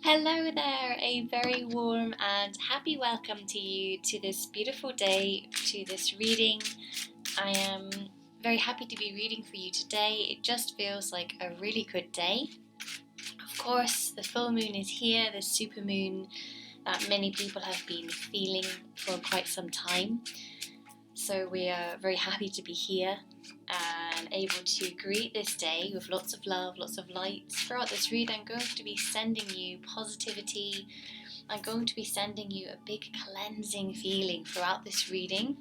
Hello there, a very warm and happy welcome to you to this beautiful day, to this reading. I am very happy to be reading for you today. It just feels like a really good day. Of course, the full moon is here, the supermoon that many people have been feeling for quite some time. So we are very happy to be here and able to greet this day with lots of love, lots of light. Throughout this read, I'm going to be sending you positivity. I'm going to be sending you a big cleansing feeling throughout this reading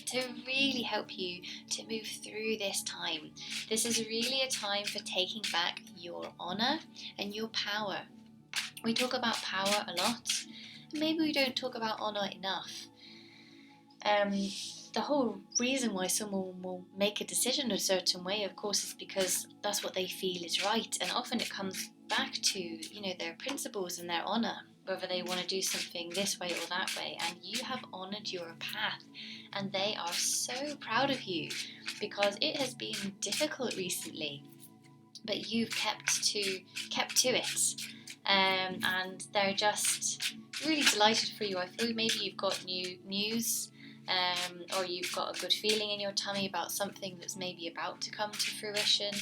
to really help you to move through this time. This is really a time for taking back your honor and your power. We talk about power a lot, and maybe we don't talk about honor enough. The whole reason why someone will make a decision a certain way, of course, is because that's what they feel is right, and often it comes back to their principles and their honor, whether they want to do something this way or that way. And you have honored your path, and they are so proud of you because it has been difficult recently, but you've kept to it, and they're just really delighted for you. I feel maybe you've got new news. Or you've got a good feeling in your tummy about something that's maybe about to come to fruition.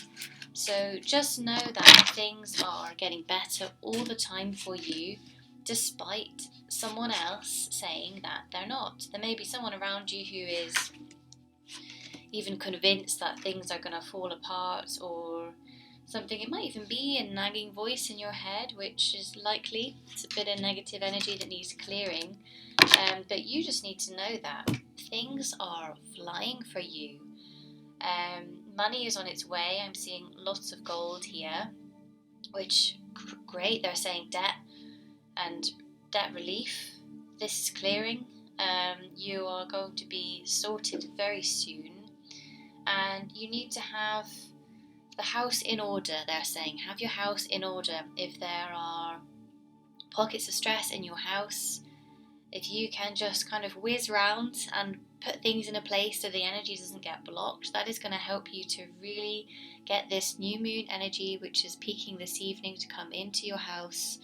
So just know that things are getting better all the time for you, despite someone else saying that they're not. There may be someone around you who is even convinced that things are going to fall apart or something. It might even be a nagging voice in your head, which is likely. It's a bit of negative energy that needs clearing. But you just need to know that things are flying for you. Money is on its way. I'm seeing lots of gold here, which great. They're saying debt and debt relief. This is clearing. You are going to be sorted very soon, and you need to have the house in order. They're saying have your house in order. If there are pockets of stress in your house, if you can just kind of whiz round and put things in a place so the energy doesn't get blocked, that is going to help you to really get this new moon energy, which is peaking this evening, to come into your house.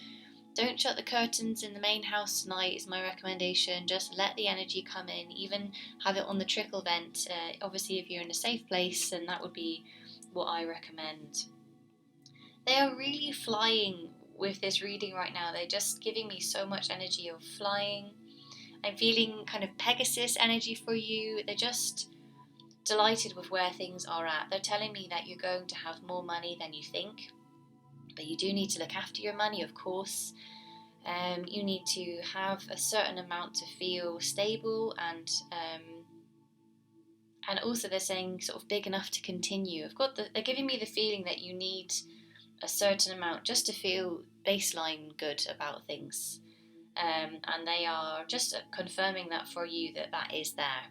Don't shut the curtains in the main house tonight is my recommendation. Just let the energy come in. Even have it on the trickle vent. Obviously, if you're in a safe place, then that would be what I recommend. They are really flying with this reading right now. They're just giving me so much energy of flying. I'm feeling kind of Pegasus energy for you. They're just delighted with where things are at. They're telling me that you're going to have more money than you think, but you do need to look after your money, of course. You need to have a certain amount to feel stable, and also they're saying sort of big enough to continue. They're giving me the feeling that you need a certain amount just to feel baseline good about things, and they are just confirming that for you, that is there,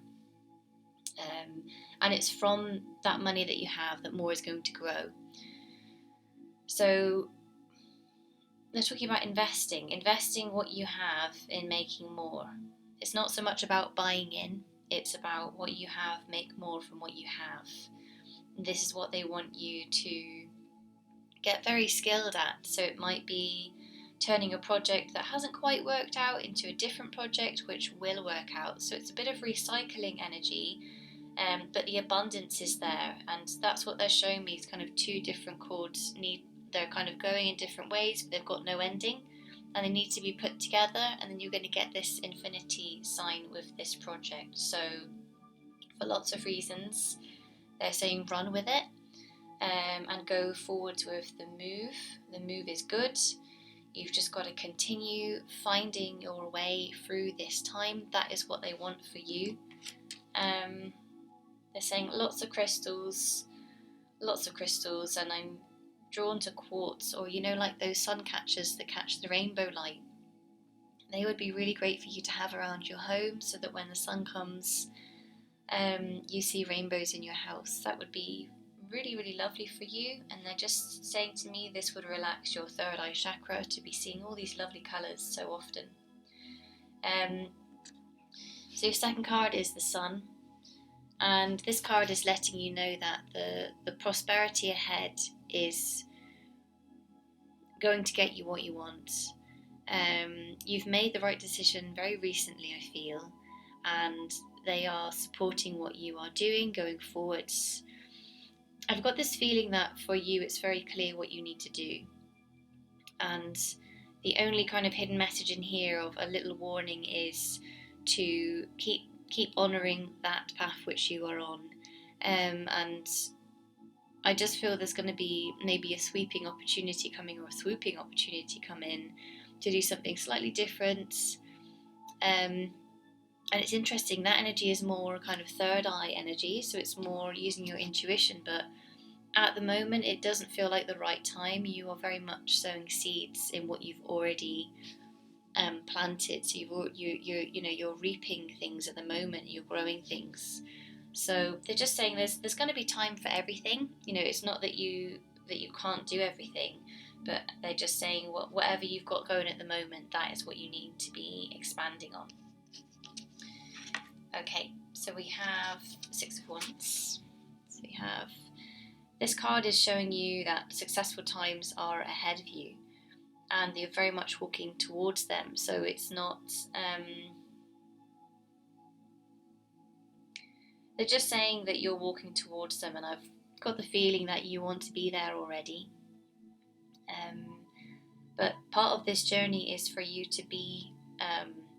and it's from that money that you have that more is going to grow. So they're talking about investing what you have in making more. It's not so much about buying in, it's about what you have, make more from what you have. And this is what they want you to get very skilled at. So it might be turning a project that hasn't quite worked out into a different project which will work out. So it's a bit of recycling energy, but the abundance is there, and that's what they're showing me. Is kind of two different chords they're kind of going in different ways, but they've got no ending, and they need to be put together, and then you're going to get this infinity sign with this project. So for lots of reasons, they're saying run with it, and go forwards with the move. The move is good. You've just got to continue finding your way through this time. That is what they want for you. They're saying lots of crystals, and I'm drawn to quartz, or like those sun catchers that catch the rainbow light. They would be really great for you to have around your home, so that when the sun comes, you see rainbows in your house. That would be really, really lovely for you. And they're just saying to me this would relax your third eye chakra to be seeing all these lovely colours so often. So your second card is the sun, and this card is letting you know that the prosperity ahead is going to get you what you want. You've made the right decision very recently, I feel, and they are supporting what you are doing going forwards. I've got this feeling that for you it's very clear what you need to do, and the only kind of hidden message in here of a little warning is to keep honouring that path which you are on. And I just feel there's going to be maybe a sweeping opportunity coming, or a swooping opportunity come in to do something slightly different. And it's interesting, that energy is more kind of third eye energy, so it's more using your intuition, but at the moment it doesn't feel like the right time. You are very much sowing seeds in what you've already planted, so you're reaping things at the moment, you're growing things. So they're just saying there's going to be time for everything. It's not that you can't do everything, but they're just saying whatever you've got going at the moment, that is what you need to be expanding on. Okay, so we have Six of Wands. So we have, this card is showing you that successful times are ahead of you, and you're very much walking towards them. So it's not, they're just saying that you're walking towards them, and I've got the feeling that you want to be there already. But part of this journey is for you to be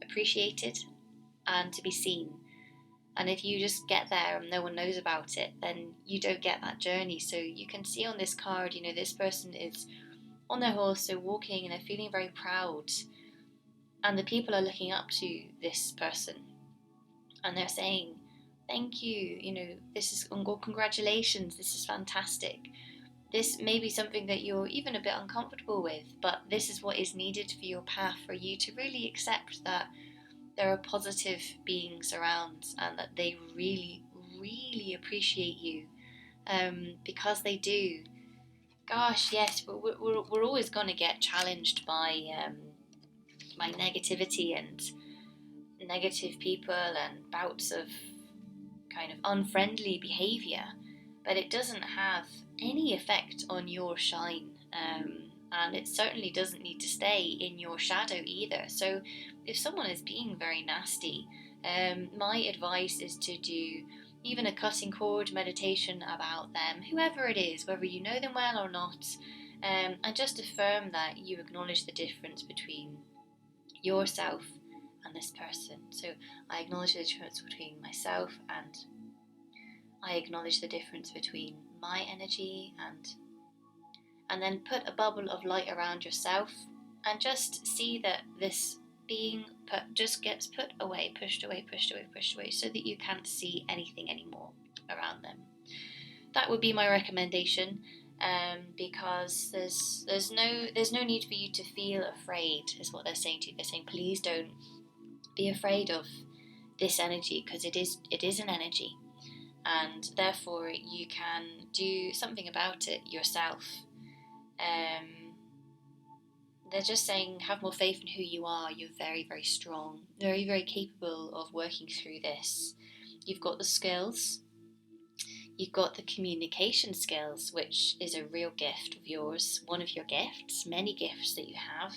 appreciated and to be seen. And if you just get there and no one knows about it, then you don't get that journey. So you can see on this card, this person is on their horse, so walking, and they're feeling very proud. And the people are looking up to this person, and they're saying, thank you, this is, congratulations, this is fantastic. This may be something that you're even a bit uncomfortable with, but this is what is needed for your path, for you to really accept that there are positive beings around, and that they really, really appreciate you, because they do. Gosh, yes, we're always going to get challenged by negativity and negative people and bouts of kind of unfriendly behaviour, but it doesn't have any effect on your shine, and it certainly doesn't need to stay in your shadow either. So if someone is being very nasty, my advice is to do even a cutting cord meditation about them, whoever it is, whether you know them well or not, and just affirm that you acknowledge the difference between yourself and this person. So I acknowledge the difference between myself, and I acknowledge the difference between my energy, and then put a bubble of light around yourself, and just see that this being just gets put away, pushed away, so that you can't see anything anymore around them. That would be my recommendation, because there's no need for you to feel afraid, is what they're saying to you. They're saying, please don't be afraid of this energy, because it is an energy, and therefore you can do something about it yourself. They're just saying, have more faith in who you are. You're very, very strong, very, very capable of working through this. You've got the skills, you've got the communication skills, which is a real gift of yours, one of your gifts, many gifts that you have.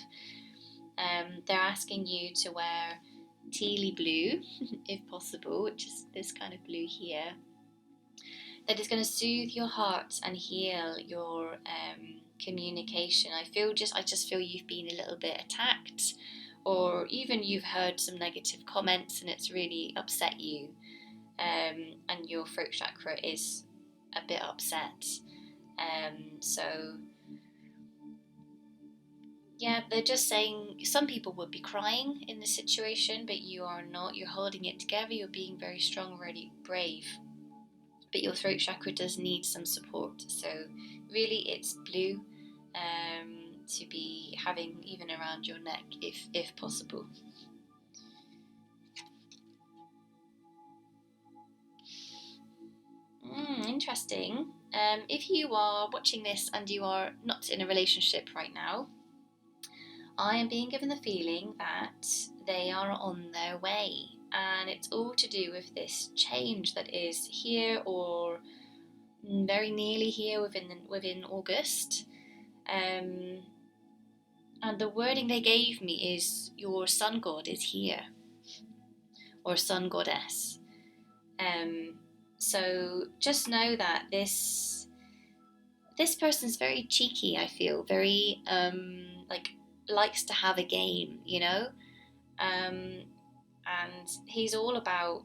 They're asking you to wear tealy blue, if possible, which is this kind of blue here. That is going to soothe your heart and heal your communication. I just feel you've been a little bit attacked, or even you've heard some negative comments and it's really upset you, and your throat chakra is a bit upset. So yeah, they're just saying some people would be crying in this situation, but you are not. You're holding it together. You're being very strong, really brave. But your throat chakra does need some support. So really, it's blue to be having even around your neck, if possible. Interesting. If you are watching this and you are not in a relationship right now, I am being given the feeling that they are on their way, and it's all to do with this change that is here, or very nearly here within August. And the wording they gave me is your sun god is here, or sun goddess. So just know that this person's very cheeky. I feel very like likes to have a game, you know, and he's all about.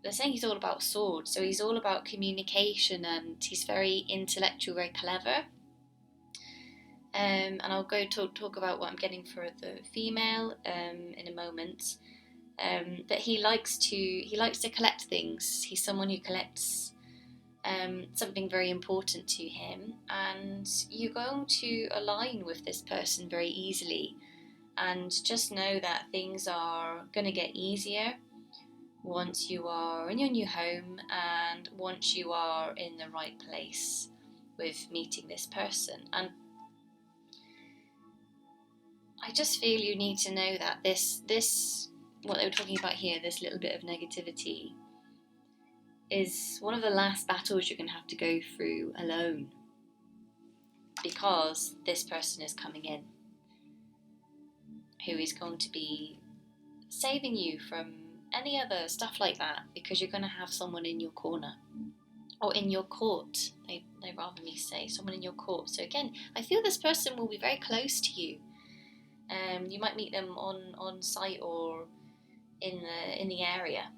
They're saying he's all about swords, so he's all about communication, and he's very intellectual, very clever. And I'll go talk about what I'm getting for the female in a moment. But he likes to collect things. He's someone who collects something very important to him, and you're going to align with this person very easily. And just know that things are going to get easier once you are in your new home and once you are in the right place with meeting this person. And I just feel you need to know that this what they were talking about here, this little bit of negativity, is one of the last battles you're going to have to go through alone, because this person is coming in who is going to be saving you from any other stuff like that, because you're going to have someone in your corner, or in your court. They rather me say someone in your court. So again, I feel this person will be very close to you. You might meet them on site or in the area.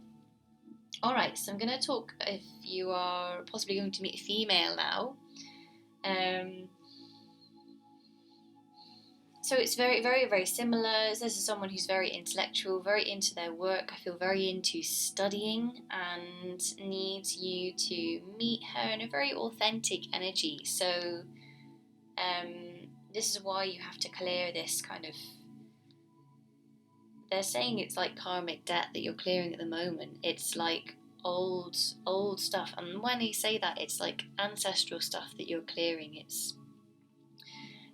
Alright, so I'm going to talk if you are possibly going to meet a female now. So it's very, very, very similar. This is someone who's very intellectual, very into their work. I feel very into studying, and needs you to meet her in a very authentic energy. So this is why you have to clear this kind of... They're saying it's like karmic debt that you're clearing at the moment. It's like old stuff. And when they say that, it's like ancestral stuff that you're clearing. It's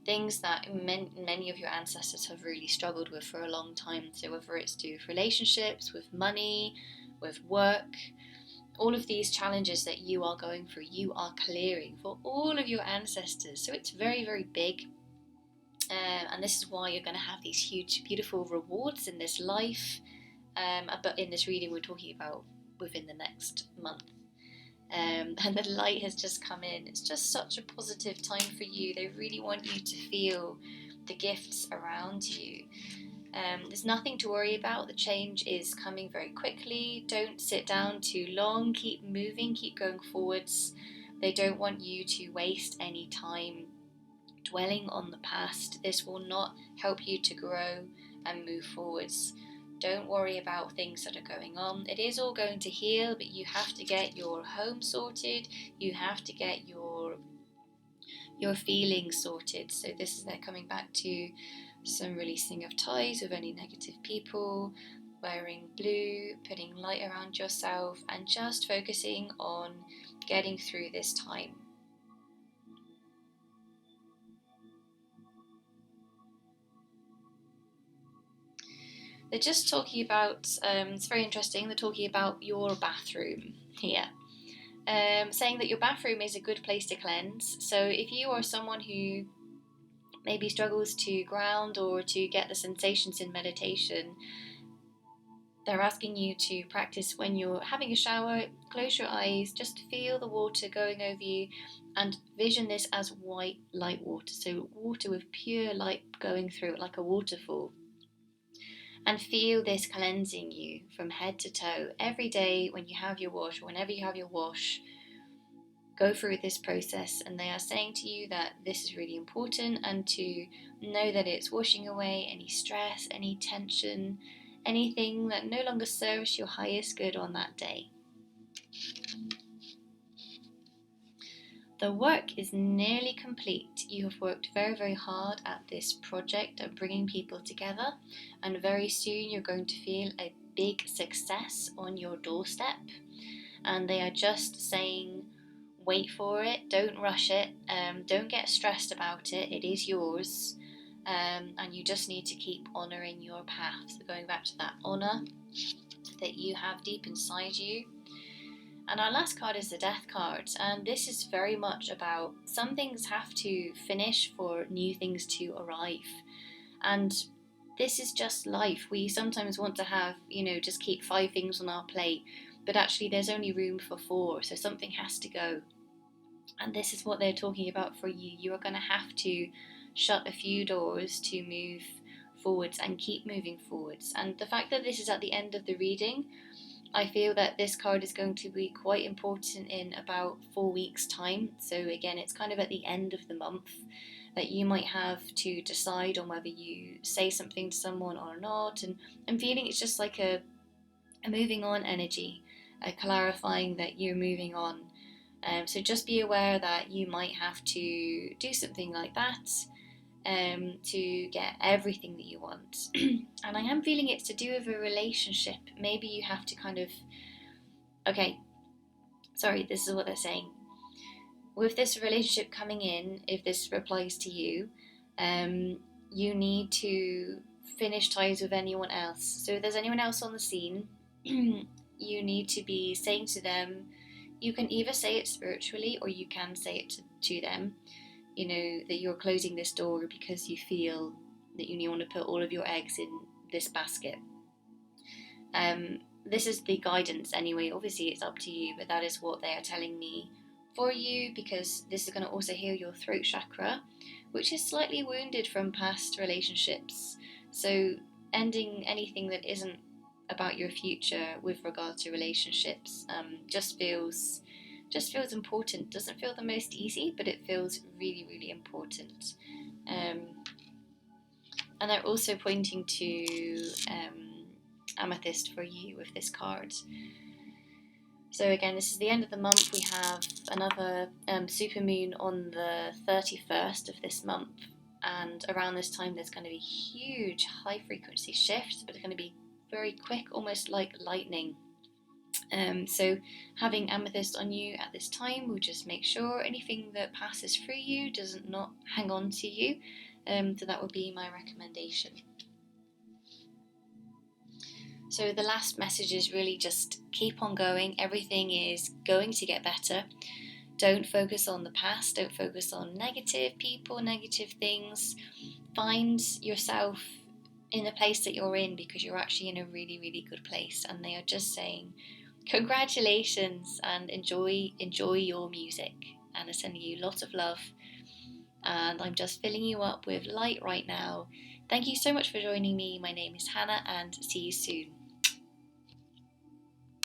things that many of your ancestors have really struggled with for a long time. So whether it's to do with relationships, with money, with work, all of these challenges that you are going through, you are clearing for all of your ancestors. So it's very, very big. And this is why you're going to have these huge, beautiful rewards in this life. But in this reading, we're talking about within the next month. And the light has just come in. It's just such a positive time for you. They really want you to feel the gifts around you. There's nothing to worry about. The change is coming very quickly. Don't sit down too long. Keep moving, keep going forwards. They don't want you to waste any time dwelling on the past. This will not help you to grow and move forwards. Don't worry about things that are going on. It is all going to heal, but you have to get your home sorted. You have to get your feelings sorted. So this is they're coming back to some releasing of ties with any negative people, wearing blue, putting light around yourself, and just focusing on getting through this time. They're just talking about, it's very interesting, they're talking about your bathroom here. Saying that your bathroom is a good place to cleanse. So if you are someone who maybe struggles to ground or to get the sensations in meditation, they're asking you to practice when you're having a shower, close your eyes, just feel the water going over you, and vision this as white light water. So water with pure light going through it like a waterfall. And feel this cleansing you from head to toe. Every day when you have your wash, or whenever you have your wash, go through this process, and they are saying to you that this is really important, and to know that it's washing away any stress, any tension, anything that no longer serves your highest good on that day. The work is nearly complete. You have worked very, very hard at this project of bringing people together, and very soon you're going to feel a big success on your doorstep. And they are just saying, wait for it, don't rush it, don't get stressed about it, it is yours, and you just need to keep honouring your path. So going back to that honour that you have deep inside you. And our last card is the Death card, and this is very much about some things have to finish for new things to arrive. And this is just life. We sometimes want to have, just keep 5 things on our plate, but actually there's only room for 4, so something has to go. And this is what they're talking about for you. You are going to have to shut a few doors to move forwards and keep moving forwards. And the fact that this is at the end of the reading, I feel that this card is going to be quite important in about 4 weeks' time. So again, it's kind of at the end of the month that you might have to decide on whether you say something to someone or not. And I'm feeling it's just like a moving on energy, clarifying that you're moving on. So just be aware that you might have to do something like that to get everything that you want. And I am feeling it's to do with a relationship. Maybe you have to kind of, okay, sorry, this is what they're saying. With this relationship coming in, if this applies to you, you need to finish ties with anyone else. So if there's anyone else on the scene, you need to be saying to them, you can either say it spiritually or you can say it to them, that you're closing this door because you feel that you want to put all of your eggs in this basket. This is the guidance anyway. Obviously it's up to you, but that is what they are telling me for you, because this is going to also heal your throat chakra, which is slightly wounded from past relationships. So ending anything that isn't about your future with regard to relationships just feels important. Doesn't feel the most easy, but it feels really, really important. And they're also pointing to amethyst for you with this card. So again, this is the end of the month. We have another supermoon on the 31st of this month, and around this time there's going to be huge high frequency shifts, but it's going to be very quick, almost like lightning. So having amethyst on you at this time will just make sure anything that passes through you does not hang on to you. So that would be my recommendation. So the last message is really just keep on going. Everything is going to get better. Don't focus on the past. Don't focus on negative people, negative things. Find yourself in the place that you're in, because you're actually in a really, really good place. And they are just saying, congratulations, and enjoy your music. And I'm sending you lots of love. And I'm just filling you up with light right now. Thank you so much for joining me. My name is Hannah, and see you soon.